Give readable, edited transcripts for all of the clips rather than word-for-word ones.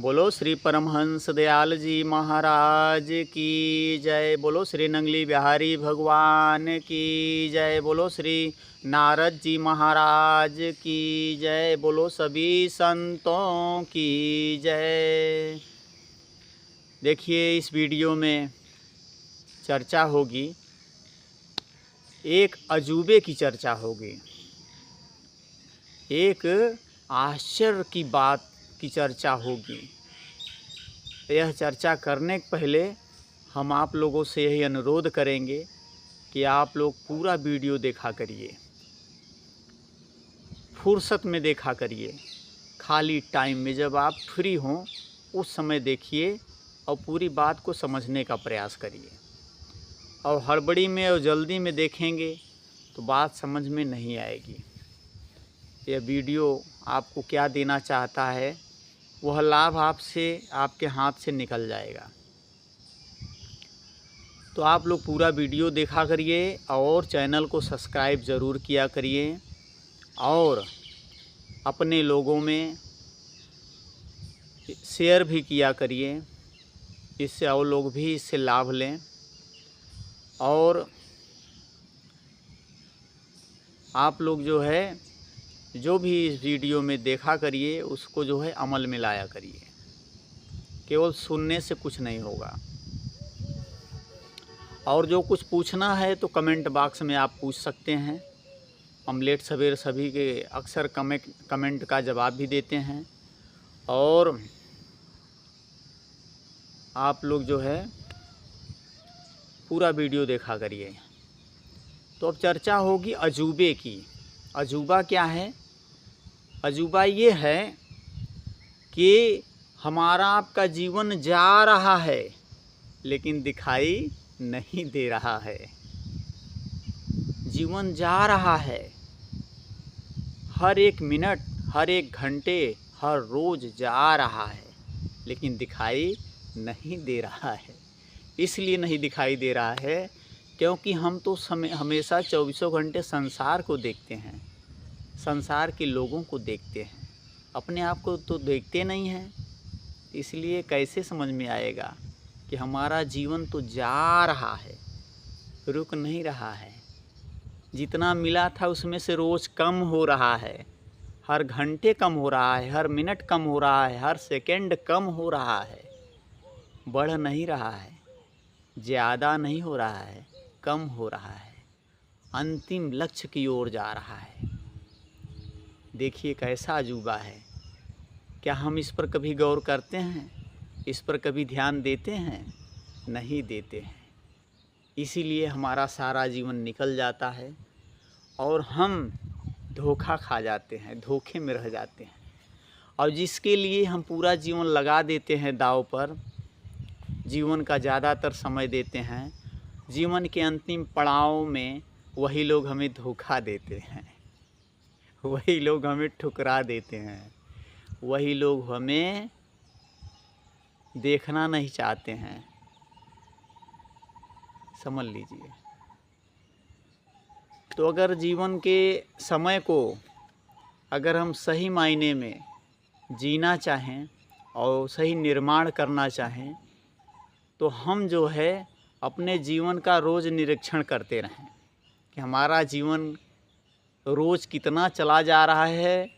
बोलो श्री परमहंस दयाल जी महाराज की जय। बोलो श्री नंगली बिहारी भगवान की जय। बोलो श्री नारद जी महाराज की जय। बोलो सभी संतों की जय। देखिए, इस वीडियो में चर्चा होगी, एक अजूबे की चर्चा होगी, एक आश्चर्य की बात की चर्चा होगी। यह चर्चा करने के पहले हम आप लोगों से यही अनुरोध करेंगे कि आप लोग पूरा वीडियो देखा करिए, फुर्सत में देखा करिए, खाली टाइम में जब आप फ्री हों उस समय देखिए और पूरी बात को समझने का प्रयास करिए। और हड़बड़ी में और जल्दी में देखेंगे तो बात समझ में नहीं आएगी। यह वीडियो आपको क्या देना चाहता है वह लाभ आपसे, आपके हाथ से निकल जाएगा। तो आप लोग पूरा वीडियो देखा करिए और चैनल को सब्सक्राइब ज़रूर किया करिए और अपने लोगों में शेयर भी किया करिए, इससे और लोग भी इससे लाभ लें। और आप लोग जो भी इस वीडियो में देखा करिए उसको अमल में लाया करिए। केवल सुनने से कुछ नहीं होगा। और जो कुछ पूछना है तो कमेंट बॉक्स में आप पूछ सकते हैं। हम लेट सवेर सभी के अक्सर कमेंट का जवाब भी देते हैं। और आप लोग पूरा वीडियो देखा करिए। तो अब चर्चा होगी अजूबे की। अजूबा क्या है? अजूबा ये है कि हमारा आपका जीवन जा रहा है लेकिन दिखाई नहीं दे रहा है। जीवन जा रहा है, हर एक मिनट, हर एक घंटे, हर रोज़ जा रहा है लेकिन दिखाई नहीं दे रहा है। इसलिए नहीं दिखाई दे रहा है क्योंकि हम तो हमेशा 24 घंटे संसार को देखते हैं, संसार के लोगों को देखते हैं, अपने आप को तो देखते नहीं हैं। इसलिए कैसे समझ में आएगा कि हमारा जीवन तो जा रहा है, रुक नहीं रहा है। जितना मिला था उसमें से रोज़ कम हो रहा है, हर घंटे कम हो रहा है, हर मिनट कम हो रहा है, हर सेकंड कम हो रहा है, बढ़ नहीं रहा है, ज़्यादा नहीं हो रहा है, कम हो रहा है, अंतिम लक्ष्य की ओर जा रहा है। देखिए कैसा अजूबा है। क्या हम इस पर कभी गौर करते हैं? इस पर कभी ध्यान देते हैं? नहीं देते हैं। इसीलिए हमारा सारा जीवन निकल जाता है और हम धोखा खा जाते हैं, धोखे में रह जाते हैं। और जिसके लिए हम पूरा जीवन लगा देते हैं दांव पर, जीवन का ज़्यादातर समय देते हैं, जीवन के अंतिम पड़ाव में वही लोग हमें धोखा देते हैं, वही लोग हमें ठुकरा देते हैं, वही लोग हमें देखना नहीं चाहते हैं। समझ लीजिए। तो अगर जीवन के समय को अगर हम सही मायने में जीना चाहें और सही निर्माण करना चाहें तो हम अपने जीवन का रोज़ निरीक्षण करते रहें कि हमारा जीवन रोज़ कितना चला जा रहा है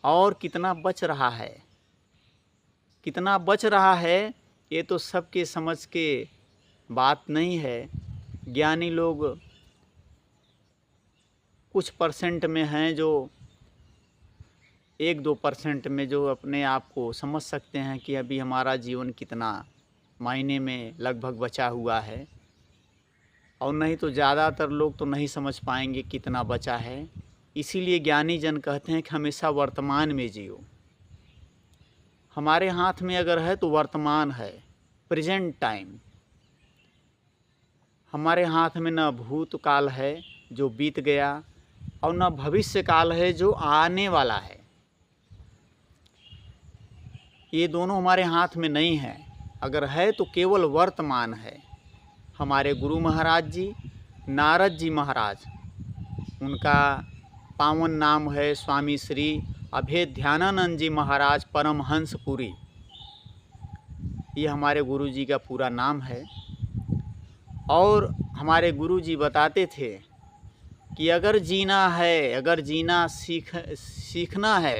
और कितना बच रहा है। कितना बच रहा है ये तो सबके समझ के बात नहीं है। ज्ञानी लोग कुछ परसेंट में हैं जो 1-2% में जो अपने आप को समझ सकते हैं कि अभी हमारा जीवन कितना मायने में लगभग बचा हुआ है। और नहीं तो ज़्यादातर लोग तो नहीं समझ पाएंगे कितना बचा है। इसीलिए ज्ञानी जन कहते हैं कि हमेशा वर्तमान में जियो। हमारे हाथ में अगर है तो वर्तमान है, प्रेजेंट टाइम। हमारे हाथ में न भूतकाल है जो बीत गया और न भविष्य काल है जो आने वाला है। ये दोनों हमारे हाथ में नहीं है। अगर है तो केवल वर्तमान है। हमारे गुरु महाराज जी नारद जी महाराज, उनका पावन नाम है स्वामी श्री अभेद्यानंद जी महाराज परमहंस पुरी। ये हमारे गुरुजी का पूरा नाम है। और हमारे गुरुजी बताते थे कि अगर जीना है, अगर जीना सीखना है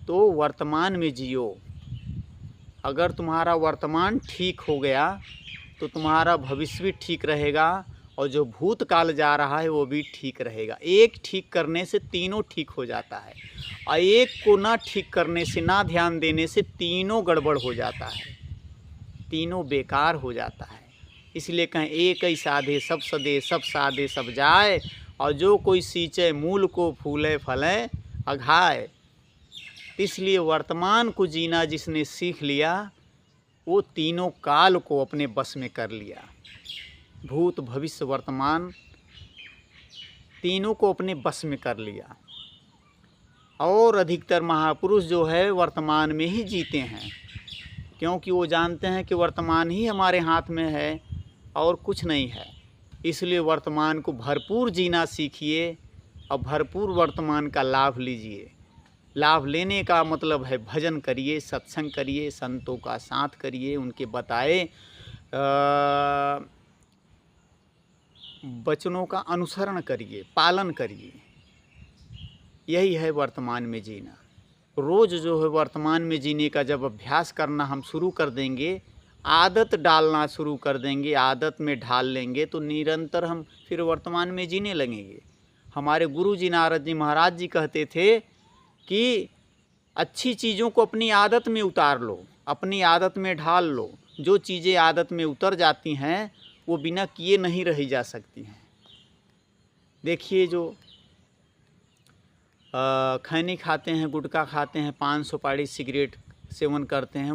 तो वर्तमान में जियो। अगर तुम्हारा वर्तमान ठीक हो गया तो तुम्हारा भविष्य भी ठीक रहेगा और जो भूतकाल जा रहा है वो भी ठीक रहेगा। एक ठीक करने से तीनों ठीक हो जाता है और एक को ना ठीक करने से, ना ध्यान देने से तीनों गड़बड़ हो जाता है, तीनों बेकार हो जाता है। इसलिए कहें एक ही साधे सब सदे, सब साधे सब जाए, और जो कोई सींचे मूल को फूले फले अघाए। इसलिए वर्तमान को जीना जिसने सीख लिया वो तीनों काल को अपने बस में कर लिया। भूत भविष्य वर्तमान तीनों को अपने बस में कर लिया। और अधिकतर महापुरुष जो है वर्तमान में ही जीते हैं, क्योंकि वो जानते हैं कि वर्तमान ही हमारे हाथ में है और कुछ नहीं है। इसलिए वर्तमान को भरपूर जीना सीखिए और भरपूर वर्तमान का लाभ लीजिए। लाभ लेने का मतलब है भजन करिए, सत्संग करिए, संतों का साथ करिए, उनके बताए वचनों का अनुसरण करिए, पालन करिए। यही है वर्तमान में जीना। रोज़ जो है वर्तमान में जीने का जब अभ्यास करना हम शुरू कर देंगे, आदत डालना शुरू कर देंगे, आदत में ढाल लेंगे तो निरंतर हम फिर वर्तमान में जीने लगेंगे। हमारे गुरु जी नारद जी महाराज जी कहते थे कि अच्छी चीज़ों को अपनी आदत में उतार लो, अपनी आदत में ढाल लो। जो चीज़ें आदत में उतर जाती हैं वो बिना किए नहीं रही जा सकती हैं। देखिए जो खैनी खाते हैं, गुटखा खाते हैं, पान सुपारी सिगरेट सेवन करते हैं,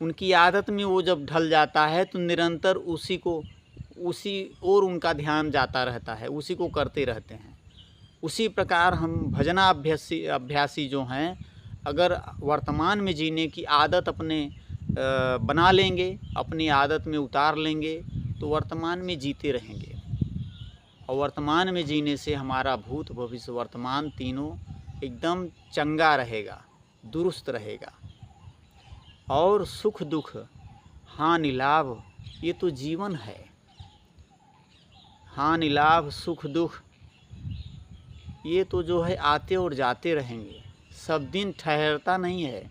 उनकी आदत में वो जब ढल जाता है तो निरंतर उसी और उनका ध्यान जाता रहता है, उसी को करते रहते हैं। उसी प्रकार हम अभ्यासी जो हैं, अगर वर्तमान में जीने की आदत अपने बना लेंगे, अपनी आदत में उतार लेंगे तो वर्तमान में जीते रहेंगे। और वर्तमान में जीने से हमारा भूत भविष्य वर्तमान तीनों एकदम चंगा रहेगा, दुरुस्त रहेगा। और सुख दुख, हानि लाभ, ये तो जीवन है। हानि लाभ सुख दुख ये तो जो है आते और जाते रहेंगे, सब दिन ठहरता नहीं है।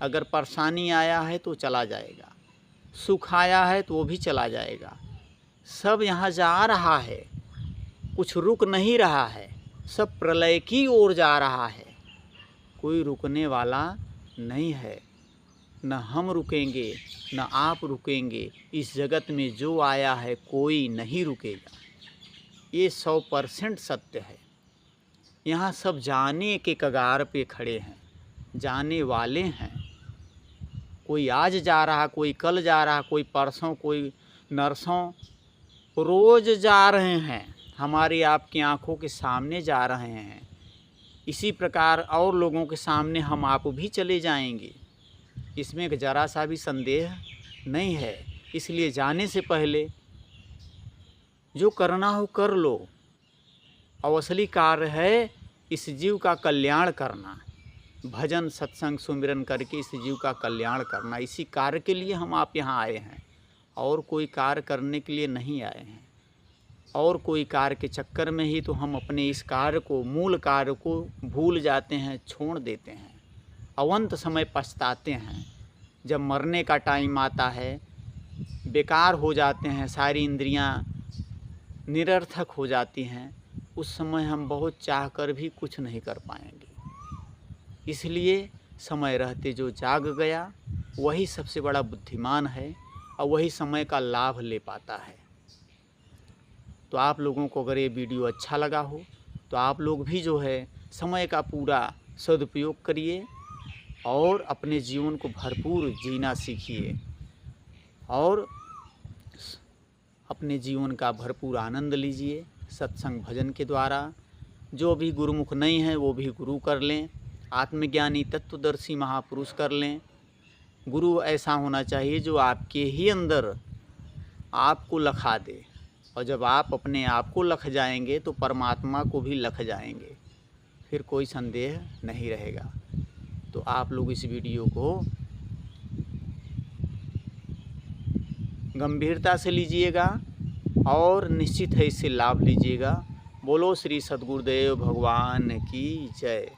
अगर परेशानी आया है तो चला जाएगा, सुख आया है तो वो भी चला जाएगा। सब यहाँ जा रहा है, कुछ रुक नहीं रहा है, सब प्रलय की ओर जा रहा है। कोई रुकने वाला नहीं है, न हम रुकेंगे न आप रुकेंगे। इस जगत में जो आया है कोई नहीं रुकेगा, ये 100% सत्य है। यहाँ सब जाने के कगार पे खड़े हैं, जाने वाले हैं। कोई आज जा रहा, कोई कल जा रहा, कोई परसों, कोई नरसों, रोज़ जा रहे हैं। हमारी आपकी आँखों के सामने जा रहे हैं। इसी प्रकार और लोगों के सामने हम आप भी चले जाएंगे, इसमें ज़रा सा भी संदेह नहीं है। इसलिए जाने से पहले जो करना हो कर लो। और असली कार्य है इस जीव का कल्याण करना, भजन सत्संग सुमिरन करके इस जीव का कल्याण करना। इसी कार्य के लिए हम आप यहाँ आए हैं, और कोई कार्य करने के लिए नहीं आए हैं। और कोई कार्य के चक्कर में ही तो हम अपने इस कार्य को, मूल कार्य को भूल जाते हैं, छोड़ देते हैं। अवंत समय पछताते हैं। जब मरने का टाइम आता है, बेकार हो जाते हैं, सारी इंद्रियां निरर्थक हो जाती हैं, उस समय हम बहुत चाहकर भी कुछ नहीं कर पाएंगे। इसलिए समय रहते जो जाग गया वही सबसे बड़ा बुद्धिमान है, और वही समय का लाभ ले पाता है। तो आप लोगों को अगर ये वीडियो अच्छा लगा हो तो आप लोग भी जो है समय का पूरा सदुपयोग करिए और अपने जीवन को भरपूर जीना सीखिए, और अपने जीवन का भरपूर आनंद लीजिए सत्संग भजन के द्वारा। जो भी गुरुमुख नहीं है वो भी गुरु कर लें, आत्मज्ञानी तत्वदर्शी महापुरुष कर लें। गुरु ऐसा होना चाहिए जो आपके ही अंदर आपको लखा दे, और जब आप अपने आप को लख जाएंगे तो परमात्मा को भी लख जाएंगे, फिर कोई संदेह नहीं रहेगा। तो आप लोग इस वीडियो को गंभीरता से लीजिएगा और निश्चित है इससे लाभ लीजिएगा। बोलो श्री सद्गुरुदेव भगवान की जय।